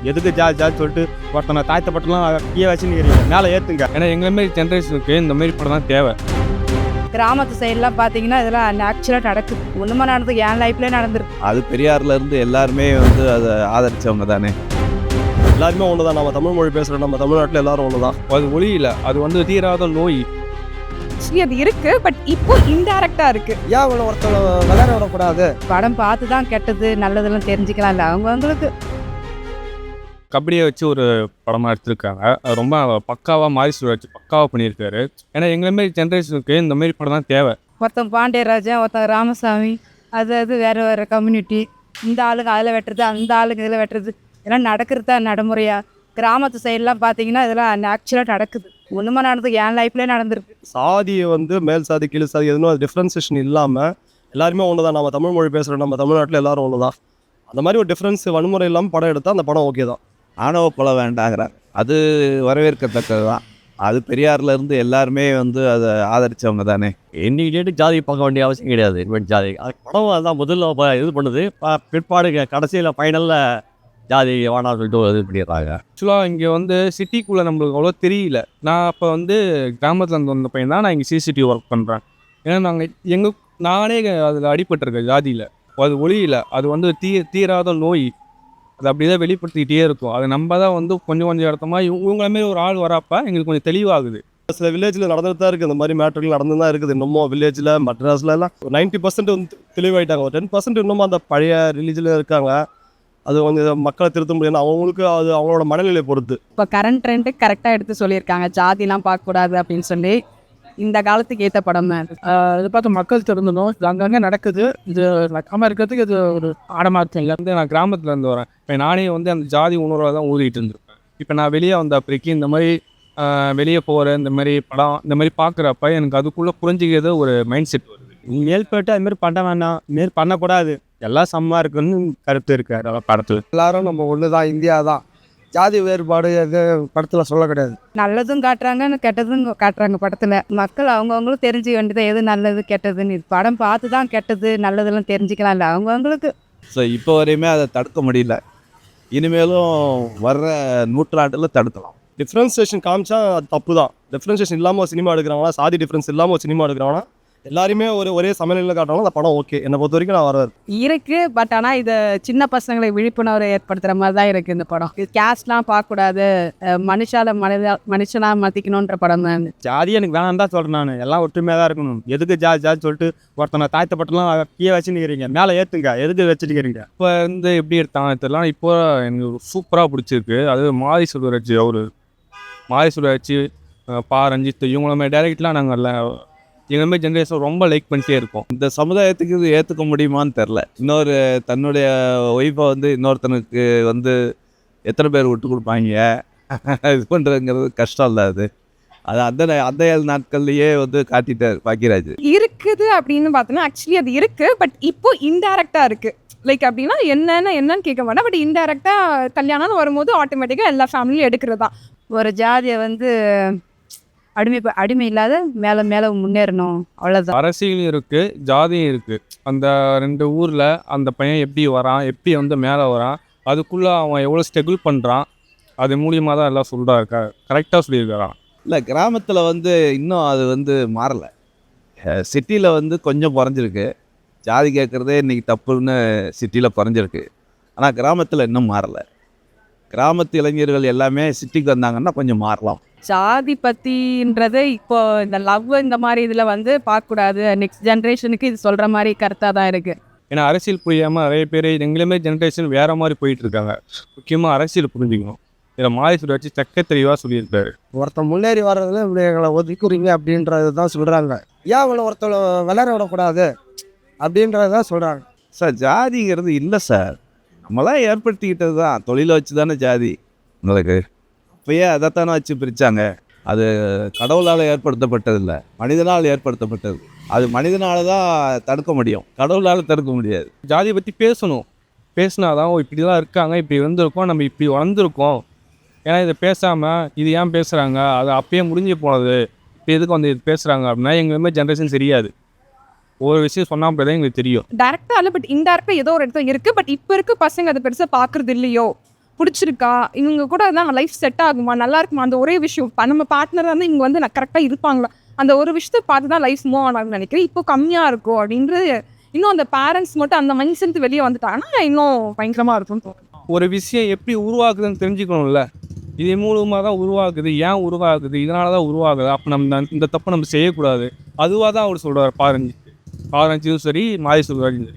எதுக்கு ஜாதி சொல்லிட்டு ஒருத்தனை தாய்த்தப்பட்டெல்லாம் கீழே வச்சுன்னு மேலே ஏற்றுங்க. ஏன்னா எங்களை மாரி ஜென்ரேஷனுக்கு இந்த மாரி படம் தான் தேவை. கிராமத்து சைட்லாம் பார்த்தீங்கன்னா இதெல்லாம் ஆக்சுவலாக நடக்குது. ஒன்றுமா நடந்தது என் லைஃப்லேயே நடந்துருக்கு. அது பெரியார்லேருந்து எல்லாருமே வந்து அதை ஆதரித்தவங்க தானே. எல்லாருமே ஒன்று தான். நம்ம தமிழ் மொழி பேசுகிறோம், நம்ம தமிழ்நாட்டில் எல்லாரும் ஒன்று தான். அது ஒளி இல்லை, அது வந்து தீராத நோய். அது இருக்கு, பட் இப்போ இன்டைரக்டா இருக்கு. ஏன் அவளை ஒருத்தவளை விளையாட விடக்கூடாது? படம் பார்த்து தான் கெட்டது நல்லதெல்லாம் தெரிஞ்சுக்கலாம்ல அவங்களுக்கு. கபடியை வச்சு ஒரு படமாக எடுத்திருக்காங்க. அது ரொம்ப பக்காவாக மாரிசு வச்சு பக்காவாக பண்ணியிருக்காரு. ஏன்னா எங்களை மாரி ஜென்ரேஷனுக்கு இந்த மாரி படம் தான் தேவை. ஒருத்தன் பாண்டியராஜன், ஒருத்தன் ராமசாமி, அது வேறு வேறு கம்யூனிட்டி. இந்த ஆளுங்க அதில் வெட்டுறது, அந்த ஆளுங்க இதில் வெட்டுறது, இதெல்லாம் நடக்கிறது தான் நடைமுறையாக. கிராமத்து சைட்லாம் பார்த்தீங்கன்னா இதெல்லாம் ஆக்சுவலாக நடக்குது. ஒன்றுமா நடந்தது என் லைஃப்லேயே நடந்திருக்கு. சாதியை வந்து மேல் சாதி கீழ் சாதி எதுவும் அது டிஃப்ரென்சேஷன் இல்லாமல் எல்லாருமே ஒன்று தான். நம்ம தமிழ் மொழி பேசுகிறோம், நம்ம தமிழ்நாட்டில் எல்லாரும் ஒன்று தான். அந்த மாதிரி ஒரு டிஃப்ரென்ஸ் வன்முறை இல்லாமல் படம் எடுத்தால் அந்த படம் ஓகே தான். ஆணவ கொலை வேண்டாங்கிறார், அது வரவேற்கத்தக்கது தான். அது பெரியார்லேருந்து எல்லாருமே வந்து அதை ஆதரித்தவங்க தானே. இன்னைக்கு டேட்டு ஜாதி பார்க்க வேண்டிய அவசியம் கிடையாது. இனிமேல் ஜாதி படம் தான் முதல்ல இது பண்ணுது. பிற்பாடு கடைசியில் ஃபைனலில் ஜாதி வேணாம்னு சொல்லிட்டு இது பண்ணிடுறாங்க. ஆக்சுவலாக இங்கே வந்து சிட்டிக்குள்ளே நம்மளுக்கு அவ்வளோ தெரியல. நான் அப்போ வந்து கிராமத்தில் வந்த பையன் தான். நான் இங்கே சிசிடிவி ஒர்க் பண்ணுறேன். ஏன்னா நானே அதில் அடிபட்டிருக்கேன் ஜாதியில். அது ஒளி இல்லை, அது வந்து தீராத நோய். அது அப்படி தான் வெளிப்படுத்திக்கிட்டே இருக்கும். அது நம்ம தான் வந்து கொஞ்சம் இடத்தமா இவங்கள மாரி ஒரு ஆள் வரப்போ எங்களுக்கு கொஞ்சம் தெளிவாகுது. சில வில்லேஜில் நடந்துட்டு தான் இருக்குது. இந்த மாதிரி மேட்டர்கள் நடந்து தான் இருக்குது. இன்னமும் வில்லேஜில் மெட்ராஸ்லாம் 90% வந்து தெளிவாயிட்டாங்க. ஒரு 10% இன்னமும் அந்த பழைய ரிலீஜில் இருக்காங்க. அது கொஞ்சம் மக்களை திருத்த முடியும். அவங்களுக்கு அது அவங்களோட மனநிலையை பொறுத்து. இப்போ கரண்ட் ட்ரெண்டு கரெக்டாக எடுத்து சொல்லியிருக்காங்க. ஜாதிலாம் பார்க்கக்கூடாது அப்படின்னு சொல்லி. இந்த காலத்துக்கு ஏற்ற படம் தான் இது பார்த்து மக்கள் திருந்தணும். இது அங்கங்கே நடக்குது. இது நடக்காமல் இருக்கிறதுக்கு இது ஒரு ஆடமாத்தம். வந்து நான் கிராமத்துலேருந்து வரேன். இப்போ நானே வந்து அந்த ஜாதி உணர்வை தான் ஊதிட்டு இருந்திருப்பேன். இப்போ நான் வெளியே வந்த அப்புறக்கு இந்த மாதிரி வெளியே போகிற இந்த மாதிரி படம் இந்த மாதிரி பார்க்குறப்ப எனக்கு அதுக்குள்ளே புரிஞ்சிக்கிறது ஒரு மைண்ட் செட் வருது. மேல் போய்ட்டு அதுமாரி பண்ண வேண்டாம், இதுமாரி பண்ணக்கூடாது, எல்லாம் சமமாக இருக்குன்னு கருத்து இருக்காரு படத்தில். எல்லாரும் நம்ம ஒன்று தான், இந்தியா தான். ஜாதி வேறுபாடு எது படத்தில் சொல்ல கிடையாது. நல்லதும் காட்டுறாங்க, கெட்டதும் காட்டுறாங்க படத்தில். மக்கள் அவங்கவுங்களும் தெரிஞ்சுக்க வேண்டியது எது நல்லது கெட்டதுன்னு. இது படம் பார்த்து தான் கெட்டது நல்லதெல்லாம் தெரிஞ்சுக்கலாம்ல அவங்களுக்கு. ஸோ இப்போ வரையுமே அதை தடுக்க முடியல. இனிமேலும் வர்ற நூற்றாண்டில் தடுக்கலாம். டிஃப்ரென்சியேஷன் காமிச்சா அது தப்பு தான். டிஃப்ரென்சியேஷன் இல்லாமல் ஒரு சினிமா எடுக்கிறாங்களா, சாதி டிஃப்ரென்ஸ் இல்லாமல் ஒரு சினிமா எடுக்கிறாங்கன்னா, எல்லாருமே ஒரே சமநிலையில் காட்டுறாங்க. அந்த படம் ஓகே. என்னை பொறுத்த வரைக்கும் நான் வரவேன். இருக்கு, பட் ஆனால் இது சின்ன பசங்களை விழிப்புணர்வு ஏற்படுத்துகிற மாதிரி தான் இருக்குது இந்த படம். கேஸ்ட்லாம் பார்க்கக்கூடாது, மனுஷனாக மதிக்கணுன்ற படம் தான். ஜாதி எனக்கு வேணாம் தான் சொல்கிறேன் நான். எல்லாம் ஒற்றுமையாக தான் இருக்கணும். எதுக்கு ஜாதி சொல்லிட்டு ஒருத்தனை தாய்த்தப்பட்டெல்லாம் கீழே வச்சுன்னு மேலே ஏற்றுங்க, எதுக்கு வச்சுருக்கிறீங்க? இப்போ வந்து எப்படி எடுத்தாங்க தெரியலாம். இப்போ எனக்கு சூப்பராக பிடிச்சிருக்கு. அது மாரி செல்வராஜ், அவர் மாரி செல்வராஜ், ரஞ்சித் இவங்கள டேரக்ட்லாம் நாங்கள் எங்கள் மாதிரி ஜென்ரேஷன் ரொம்ப லைக் பண்ணிட்டே இருக்கோம். இந்த சமுதாயத்துக்கு இது ஏற்றுக்க முடியுமான்னு தெரில. இன்னொரு தன்னுடைய ஒய்ஃபை வந்து இன்னொருத்தனுக்கு வந்து எத்தனை பேர் விட்டு கொடுப்பாங்க இது பண்ணுறதுங்கிறது கஷ்டம் இல்லை. அது அந்த நாட்கள்லேயே வந்து காட்டிட்டார் பாக்கியராஜ். இருக்குது அப்படின்னு பார்த்தோன்னா ஆக்சுவலி அது இருக்கு, பட் இப்போ இன்டைரக்டா இருக்கு. லைக் அப்படின்னா என்னன்னு கேட்க மாட்டேன், பட் இன்டைரக்டா கல்யாணம்னு வரும்போது ஆட்டோமேட்டிக்காக எல்லா ஃபேமிலியும் எடுக்கிறது தான். ஒரு ஜாதியை வந்து அடிமை இல்லாத மேலே மேலே முன்னேறணும், அவ்வளோதான். அரசியல் இருக்குது, ஜாதியும் இருக்குது. அந்த 2 ஊரில் அந்த பையன் எப்படி வரான், எப்படி வந்து மேலே வரான், அதுக்குள்ளே அவன் எவ்வளோ ஸ்ட்ரகிள் பண்ணுறான், அது மூலியமாக தான் எல்லாம் சொல்கிறாருக்கா. கரெக்டாக சொல்லியிருக்காரான். இல்லை, கிராமத்தில் வந்து இன்னும் அது வந்து மாறலை. சிட்டியில் வந்து கொஞ்சம் குறைஞ்சிருக்கு. ஜாதி கேட்குறதே இன்றைக்கி தப்புன்னு சிட்டியில் குறைஞ்சிருக்கு. ஆனால் கிராமத்தில் இன்னும் மாறலை. கிராமத்து இளைஞர்கள் எல்லாமே சிட்டிக்கு வந்தாங்கன்னா கொஞ்சம் மாறலாம். ஜாதி பற்றின்றது இப்போ இந்த லவ் இந்த மாதிரி இதில் வந்து பார்க்கக்கூடாது. நெக்ஸ்ட் ஜென்ரேஷனுக்கு இது சொல்கிற மாதிரி கருத்தாக தான் இருக்குது. ஏன்னா அரசியல் புரியாமல் நிறைய பேர் எங்களுமே ஜென்ரேஷன் வேறு மாதிரி போயிட்டுருக்காங்க. முக்கியமாக அரசியல் புரிஞ்சுக்கணும். இதில் மாரி செல்வராஜ் தெக்க தெளிவாக சொல்லியிருக்காரு. ஒருத்தன் முன்னேறி வர்றதுல இப்படி எங்களை ஒதுக்குறீங்க அப்படின்றது தான் சொல்கிறாங்க. ஏன் அவளை ஒருத்தவளை விளையாட விடக்கூடாது அப்படின்றது தான் சொல்கிறாங்க. சார், ஜாதிங்கிறது இல்லை சார், நம்மளாம் ஏற்படுத்திக்கிட்டது தான். தொழிலை வச்சு தானே ஜாதி உங்களுக்கு. அப்பயே அதைத்தானே வச்சு பிரித்தாங்க. அது கடவுளால் ஏற்படுத்தப்பட்டதில்லை, மனிதனால் ஏற்படுத்தப்பட்டது. அது மனிதனால் தான் தடுக்க முடியும், கடவுளால் தடுக்க முடியாது. ஜாதியை பற்றி பேசணும். பேசினாதான் இப்படி தான் இருக்காங்க, இப்படி வந்திருக்கோம், நம்ம இப்படி வளர்ந்துருக்கோம். ஏன்னா இதை பேசாமல் இது ஏன் பேசுகிறாங்க, அது அப்பயே முடிஞ்சு போனது, இப்போ எதுக்கு வந்து இது பேசுகிறாங்க அப்படின்னா எங்களுமே ஜென்ரேஷன் தெரியாது. ஒரு விஷயம் சொன்னால் அப்படி தான் எங்களுக்கு தெரியும். டேரெக்டாக இல்லை, பட் இன்டேரக்டாக ஏதோ ஒரு இடத்துல இருக்குது. பட் இப்போ இருக்க பசங்க அதை பெருசாக பார்க்குறது இல்லையோ பிடிச்சிருக்கா, இவங்க கூட தான் லைஃப் செட் ஆகுமா, நல்லா இருக்குமா, அந்த ஒரே விஷயம் நம்ம பார்ட்னராக இருந்தால் இவங்க வந்து நான் கரெக்டாக இருப்பாங்களா, அந்த ஒரு விஷயத்தை பார்த்து தான் லைஃப் மூவ் ஆனாங்கன்னு நினைக்கிறேன். இப்போ கம்மியாக இருக்கும் அப்படின்றது. இன்னும் அந்த பேரண்ட்ஸ் மட்டும் அந்த மைண்ட் செட் வெளியே வந்துட்டாங்கன்னா இன்னும் பயங்கரமாக இருக்கும்னு தோணுது. ஒரு விஷயம் எப்படி உருவாக்குதுன்னு தெரிஞ்சுக்கணும்ல. இது மூலமாக தான் உருவாகுது, ஏன் உருவாகுது, இதனால தான் உருவாகுது, அப்போ நம்ம இந்த தப்பை நம்ம செய்யக்கூடாது. அதுவாக தான் அவர் சொல்கிறார். பாரஞ்சியும் சரி, மாரி சொல்கிறாரும் சரி.